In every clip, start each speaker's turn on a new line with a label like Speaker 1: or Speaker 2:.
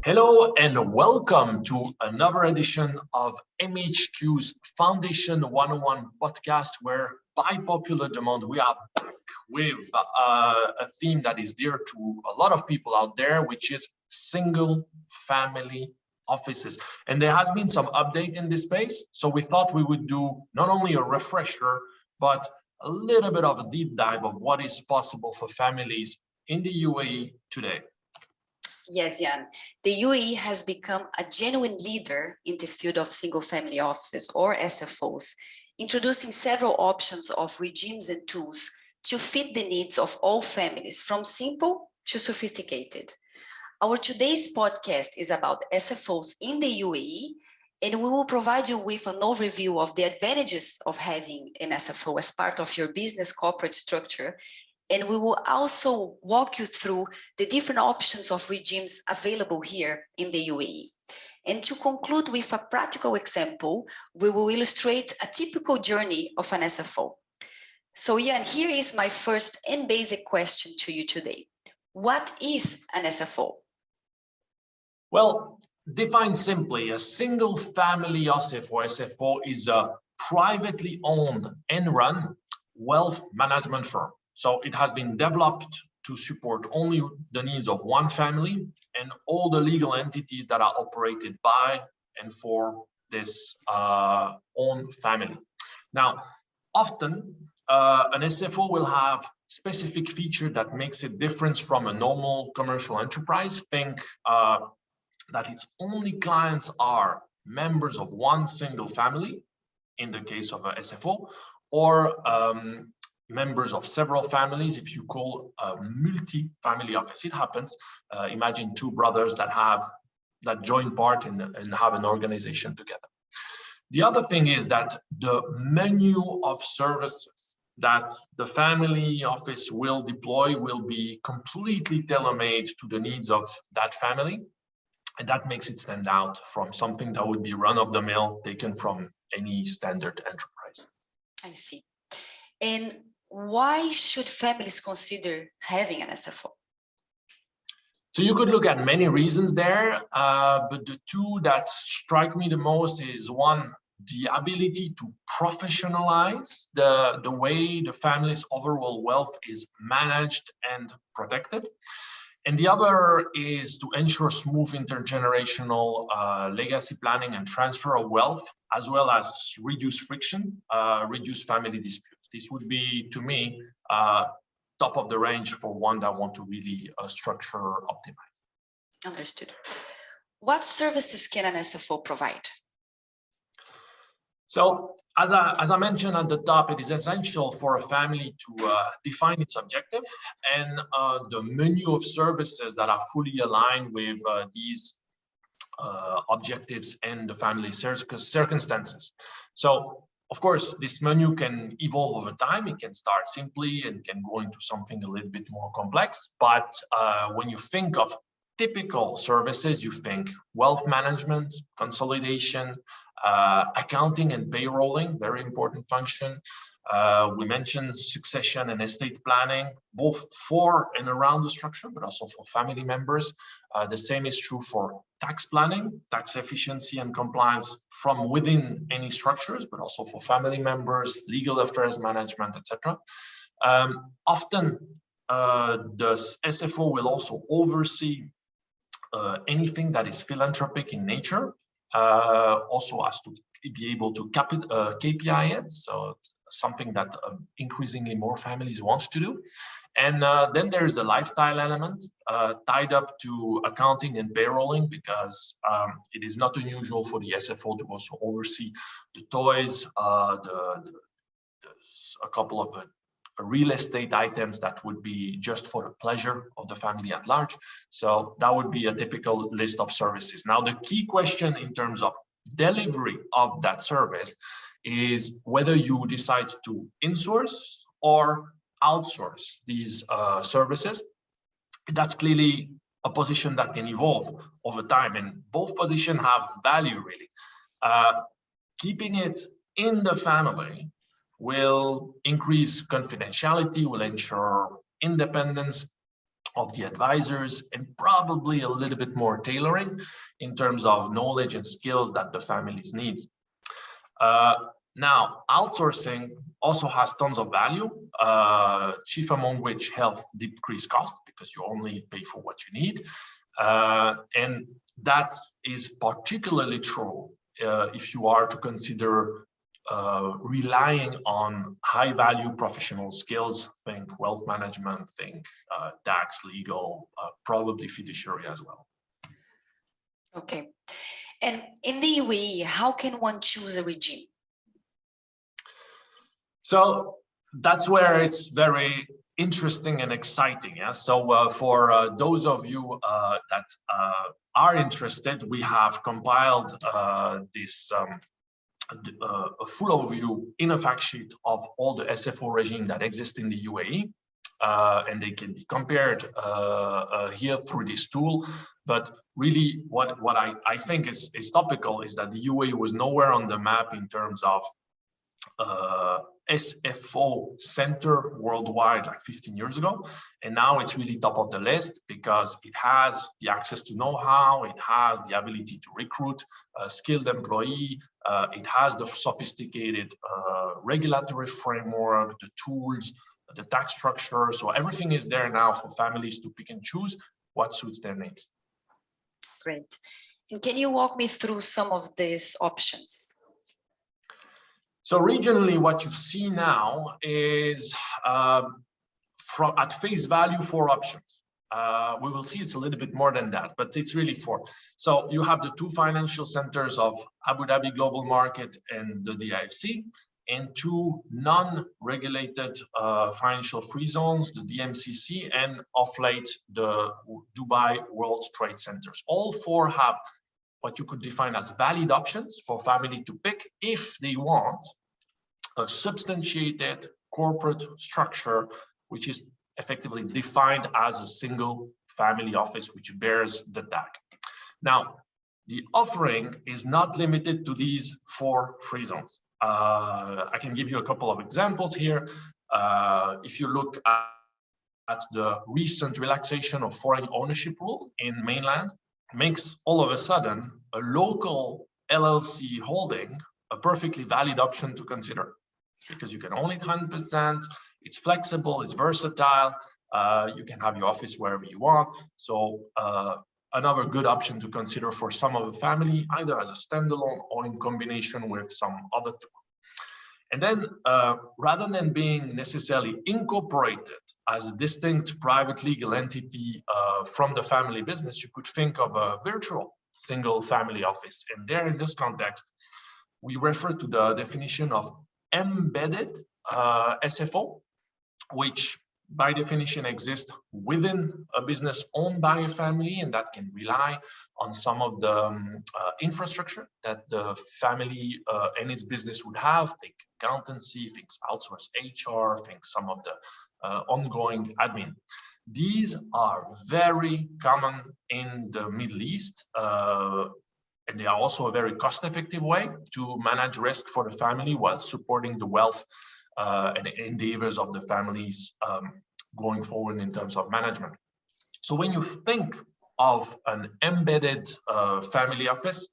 Speaker 1: Hello and welcome to another edition of MHQ's Foundation 101 podcast, where by popular demand, we are back with a theme that is dear to a lot of people out there, which is single family offices. And there has been some update in this space. So we thought we would do not only a refresher, but a little bit of a deep dive of what is possible for families in the UAE today.
Speaker 2: Yes, Jan. The UAE has become a genuine leader in the field of single-family offices or SFOs, introducing several options of regimes and tools to fit the needs of all families, from simple to sophisticated. Our today's podcast is about SFOs in the UAE, and we will provide you with an overview of the advantages of having an SFO as part of your business corporate structure. And we will also walk you through the different options of regimes available here in the UAE. And to conclude with a practical example, we will illustrate a typical journey of an SFO. So Jan, here is my first and basic question to you today. What is an SFO?
Speaker 1: Well, defined simply, a single family OSIF or SFO is a privately owned and run wealth management firm. So it has been developed to support only the needs of one family and all the legal entities that are operated by and for this own family. Now, often an SFO will have specific feature that makes it different from a normal commercial enterprise. Think that its only clients are members of one single family, in the case of a SFO, or members of several families, if you call a multi-family office. It happens. Imagine two brothers that join part and have an organization together. The other thing is that the menu of services that the family office will deploy will be completely tailor-made to the needs of that family. And that makes it stand out from something that would be run-of-the-mill taken from any standard enterprise.
Speaker 2: I see. And why should families consider having an SFO?
Speaker 1: So you could look at many reasons there, but the two that strike me the most is one, the ability to professionalize the way the family's overall wealth is managed and protected. And the other is to ensure smooth intergenerational legacy planning and transfer of wealth, as well as reduce friction, reduce family disputes. This would be, to me, top of the range for one that want to really structure optimize.
Speaker 2: Understood. What services can an SFO provide?
Speaker 1: So, as I mentioned at the top, it is essential for a family to define its objective and the menu of services that are fully aligned with these objectives and the family circumstances. So, of course, this menu can evolve over time. It can start simply and can go into something a little bit more complex. But when you think of typical services, you think wealth management, consolidation, accounting and payrolling, very important function. We mentioned succession and estate planning, both for and around the structure, but also for family members. The same is true for tax planning, tax efficiency and compliance from within any structures, but also for family members, legal affairs management, etc. Often, the SFO will also oversee anything that is philanthropic in nature, also has to be able to KPI it, so something that increasingly more families want to do. And then there's the lifestyle element tied up to accounting and payrolling, because it is not unusual for the SFO to also oversee the toys, a couple of real estate items that would be just for the pleasure of the family at large. So that would be a typical list of services. Now, the key question in terms of delivery of that service is whether you decide to insource or outsource these services. That's clearly a position that can evolve over time, and both positions have value, really. Keeping it in the family will increase confidentiality, will ensure independence, of the advisors, and probably a little bit more tailoring in terms of knowledge and skills that the families need. Now, outsourcing also has tons of value, chief among which health decrease cost because you only pay for what you need. And that is particularly true if you are to consider relying on high-value professional skills, think wealth management, think tax, legal, probably fiduciary as well.
Speaker 2: Okay. And in the UAE, how can one choose a regime?
Speaker 1: So that's where it's very interesting and exciting. Yeah. So for those of you that are interested, we have compiled this a full overview in a fact sheet of all the SFO regime that exists in the UAE, and they can be compared here through this tool. But really, what I think is topical is that the UAE was nowhere on the map in terms of SFO center worldwide like 15 years ago, and now it's really top of the list because it has the access to know-how, it has the ability to recruit a skilled employee, it has the sophisticated regulatory framework, the tools, the tax structure. So everything is there now for families to pick and choose what suits their needs.
Speaker 2: Great. And can you walk me through some of these options?
Speaker 1: So regionally, what you see now is at face value 4 options. We will see it's a little bit more than that, but it's really 4. So you have the 2 financial centers of Abu Dhabi Global Market and the DIFC, and 2 non-regulated financial free zones, the DMCC, and of late the Dubai World Trade Centers. All 4 have what you could define as valid options for family to pick if they want a substantiated corporate structure, which is effectively defined as a single family office, which bears the tag. Now, the offering is not limited to these 4 free zones. I can give you a couple of examples here. If you look at the recent relaxation of foreign ownership rule in mainland, makes all of a sudden a local LLC holding a perfectly valid option to consider, because you can own it 100%, it's flexible, it's versatile, you can have your office wherever you want. So another good option to consider for some of the family, either as a standalone or in combination with some other tool. And then rather than being necessarily incorporated as a distinct private legal entity from the family business, you could think of a virtual single family office. And there in this context, we refer to the definition of embedded SFO, which by definition exists within a business owned by a family, and that can rely on some of the infrastructure that the family and its business would have. Think accountancy, think outsourced HR, think some of the ongoing admin. These are very common in the Middle East, and they are also a very cost-effective way to manage risk for the family while supporting the wealth and endeavors of the families going forward in terms of management. So when you think of an embedded family office,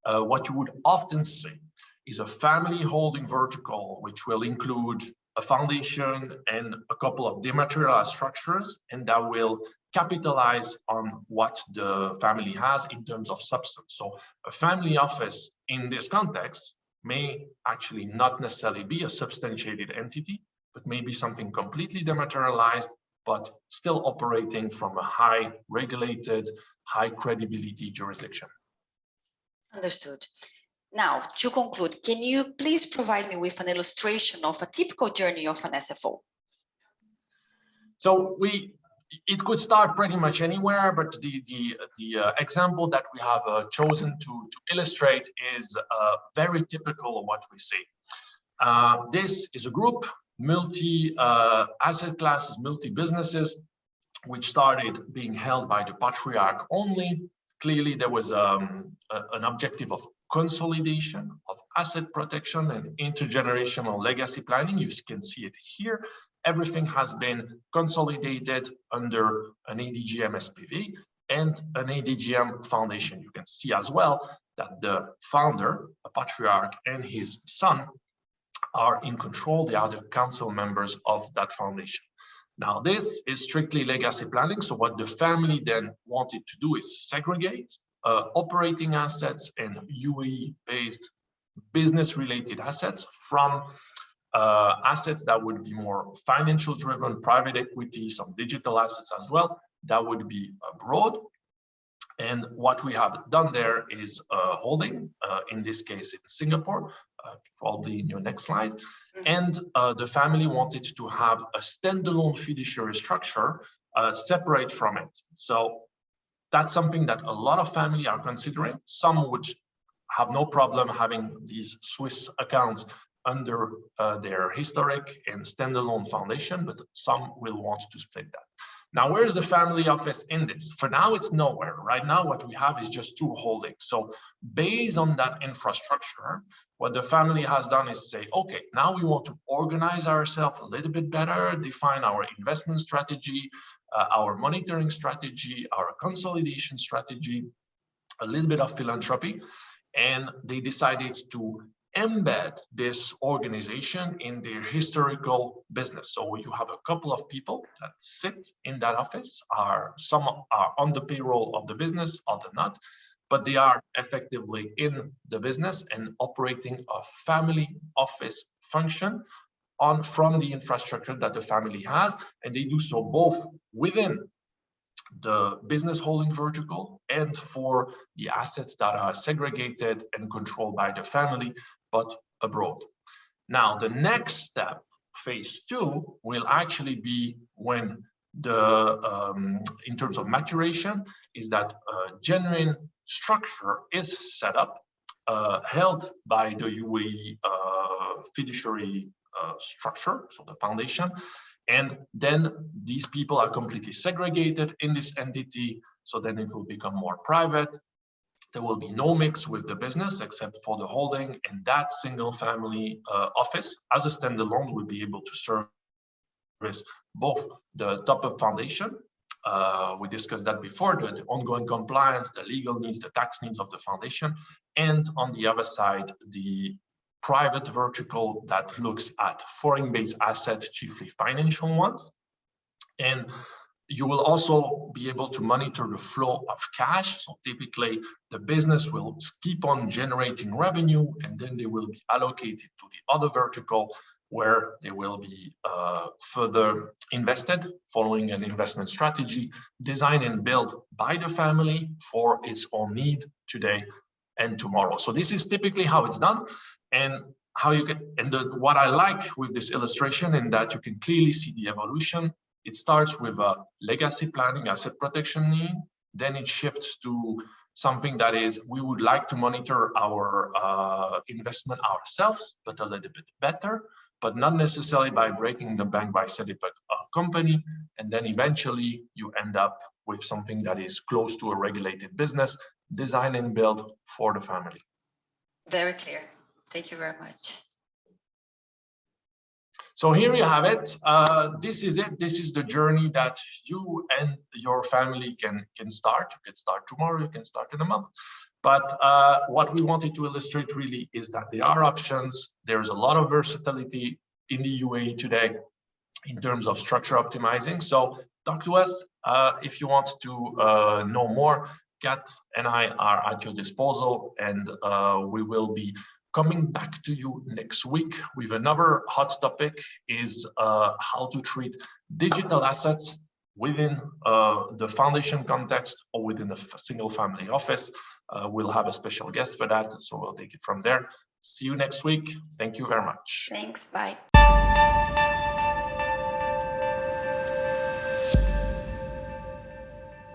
Speaker 1: what you would often see is a family holding vertical, which will include a foundation and a couple of dematerialized structures, and that will capitalize on what the family has in terms of substance. So a family office in this context may actually not necessarily be a substantiated entity, but maybe something completely dematerialized, but still operating from a high regulated, high credibility jurisdiction.
Speaker 2: Understood. Now, to conclude, can you please provide me with an illustration of a typical journey of an SFO?
Speaker 1: So it could start pretty much anywhere, but the example that we have chosen to illustrate is very typical of what we see. This is a group, multi-asset classes, multi-businesses, which started being held by the patriarch only. Clearly, there was an objective of consolidation, of asset protection, and intergenerational legacy planning. You can see it here. everything has been consolidated under an ADGM SPV and an ADGM foundation. You can see as well that the founder, a patriarch, and his son are in control. They are the council members of that foundation. Now, this is strictly legacy planning. So what the family then wanted to do is segregate operating assets and UAE-based business-related assets from assets that would be more financial driven, private equity, some digital assets as well, that would be abroad. And what we have done there is holding, in this case in Singapore, probably in your next slide. And the family wanted to have a standalone fiduciary structure separate from it. So that's something that a lot of families are considering. Some would have no problem having these Swiss accounts under their historic and standalone foundation, but some will want to split that. Now, where is the family office in this? For now, it's nowhere. Right now, what we have is just two holdings. So based on that infrastructure, what the family has done is say, okay, now we want to organize ourselves a little bit better, define our investment strategy, our monitoring strategy, our consolidation strategy, a little bit of philanthropy. And they decided to embed this organization in their historical business. So you have a couple of people that sit in that office, some are on the payroll of the business, other not, but they are effectively in the business and operating a family office function from the infrastructure that the family has. And they do so both within the business holding vertical and for the assets that are segregated and controlled by the family, but abroad. Now, the next step, phase 2, will actually be when in terms of maturation, is that a genuine structure is set up, held by the UAE fiduciary structure, so the foundation. And then these people are completely segregated in this entity. So then it will become more private. There will be no mix with the business except for the holding, and that single family office as a standalone will be able to service both the top-up foundation. We discussed that before, the ongoing compliance, the legal needs, the tax needs of the foundation, and on the other side, the private vertical that looks at foreign-based assets, chiefly financial ones. And you will also be able to monitor the flow of cash. So typically, the business will keep on generating revenue, and then they will be allocated to the other vertical where they will be further invested following an investment strategy designed and built by the family for its own need today and tomorrow. So this is typically how it's done, and how you get. And what I like with this illustration, in that you can clearly see the evolution. It starts with a legacy planning, asset protection need. Then it shifts to something that is, we would like to monitor our investment ourselves, but a little bit better, but not necessarily by breaking the bank by setting up a company. And then eventually you end up with something that is close to a regulated business, designed and built for the family.
Speaker 2: Very clear. Thank you very much.
Speaker 1: So here you have it. This is it. This is the journey that you and your family can start. You can start tomorrow, you can start in a month. But what we wanted to illustrate really is that there are options. There is a lot of versatility in the UAE today in terms of structure optimizing. So talk to us if you want to know more. Kat and I are at your disposal, and we will be coming back to you next week with another hot topic, is how to treat digital assets within the foundation context or within a single family office. We'll have a special guest for that, so we'll take it from there. See you next week. Thank you very much.
Speaker 2: Thanks. Bye.